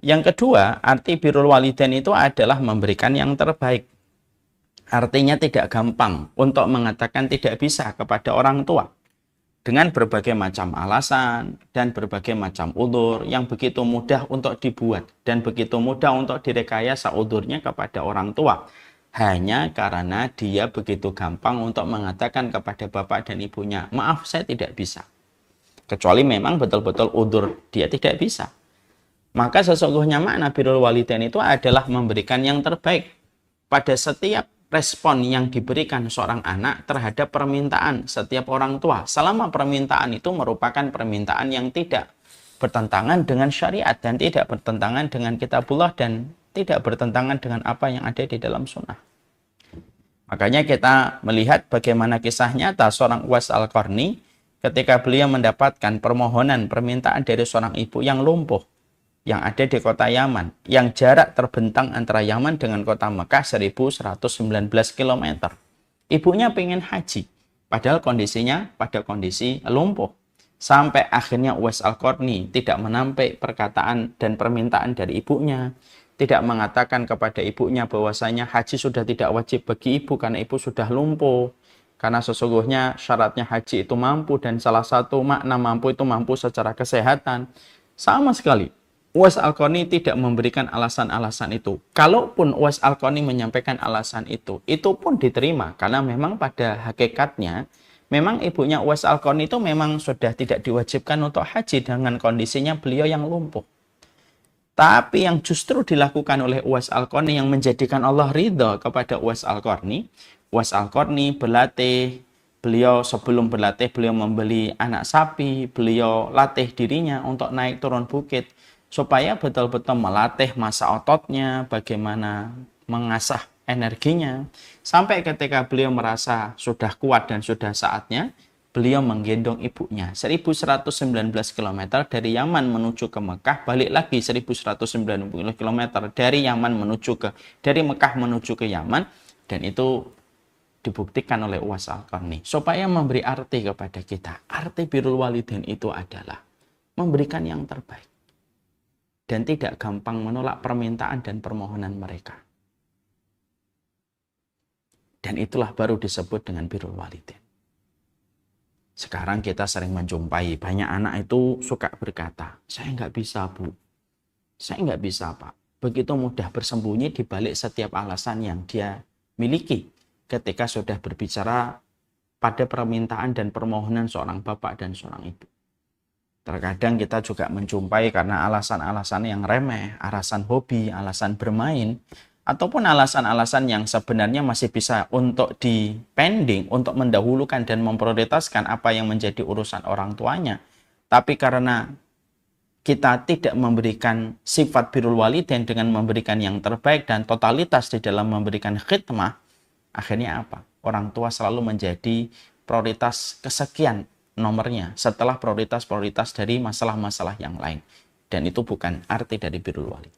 Yang kedua, arti birrul walidain itu adalah memberikan yang terbaik. Artinya tidak gampang untuk mengatakan tidak bisa kepada orang tua. Dengan berbagai macam alasan dan berbagai macam udzur yang begitu mudah untuk dibuat dan begitu mudah untuk direkayasa udzurnya kepada orang tua. Hanya karena dia begitu gampang untuk mengatakan kepada bapak dan ibunya, maaf saya tidak bisa. Kecuali memang betul-betul udzur dia tidak bisa. Maka sesungguhnya makna birrul walidain itu adalah memberikan yang terbaik pada setiap respon yang diberikan seorang anak terhadap permintaan setiap orang tua. Selama permintaan itu merupakan permintaan yang tidak bertentangan dengan syariat dan tidak bertentangan dengan kitabullah dan tidak bertentangan dengan apa yang ada di dalam sunnah. Makanya kita melihat bagaimana kisah nyata seorang Uwais Al-Qarni ketika beliau mendapatkan permohonan permintaan dari seorang ibu yang lumpuh yang ada di kota Yaman, yang jarak terbentang antara Yaman dengan kota Mekah 1119 km. Ibunya pengen haji, padahal kondisinya pada kondisi lumpuh. Sampai akhirnya Uwais Al-Qarni tidak menampik perkataan dan permintaan dari ibunya, tidak mengatakan kepada ibunya bahwasanya haji sudah tidak wajib bagi ibu karena ibu sudah lumpuh. Karena sesungguhnya syaratnya haji itu mampu, dan salah satu makna mampu itu mampu secara kesehatan. Sama sekali Uwais Al-Qarni tidak memberikan alasan-alasan itu. Kalaupun Uwais Al-Qarni menyampaikan alasan itu pun diterima. Karena memang pada hakikatnya, memang ibunya Uwais Al-Qarni itu memang sudah tidak diwajibkan untuk haji dengan kondisinya beliau yang lumpuh. Tapi yang justru dilakukan oleh Uwais Al-Qarni yang menjadikan Allah ridha kepada Uwais Al-Qarni berlatih. Beliau sebelum berlatih, beliau membeli anak sapi, beliau latih dirinya untuk naik turun bukit, supaya betul-betul melatih masa ototnya, bagaimana mengasah energinya. Sampai ketika beliau merasa sudah kuat dan sudah saatnya, beliau menggendong ibunya. 1119 km dari Yaman menuju ke Mekah, balik lagi 1190 km dari Mekah menuju ke Yaman, dan itu dibuktikan oleh Uwais Al-Qarni. Supaya memberi arti kepada kita. Arti birrul walidain itu adalah memberikan yang terbaik dan tidak gampang menolak permintaan dan permohonan mereka. Dan itulah baru disebut dengan birrul walidain. Sekarang kita sering menjumpai banyak anak itu suka berkata, saya nggak bisa bu, saya nggak bisa pak. Begitu mudah bersembunyi di balik setiap alasan yang dia miliki ketika sudah berbicara pada permintaan dan permohonan seorang bapak dan seorang ibu. Terkadang kita juga menjumpai karena alasan-alasan yang remeh, alasan hobi, alasan bermain, ataupun alasan-alasan yang sebenarnya masih bisa untuk dipending, untuk mendahulukan dan memprioritaskan apa yang menjadi urusan orang tuanya. Tapi karena kita tidak memberikan sifat birrul walidain dengan memberikan yang terbaik dan totalitas di dalam memberikan khidmah, akhirnya apa? Orang tua selalu menjadi prioritas kesekian nomornya setelah prioritas-prioritas dari masalah-masalah yang lain. Dan itu bukan arti dari birrul walidain.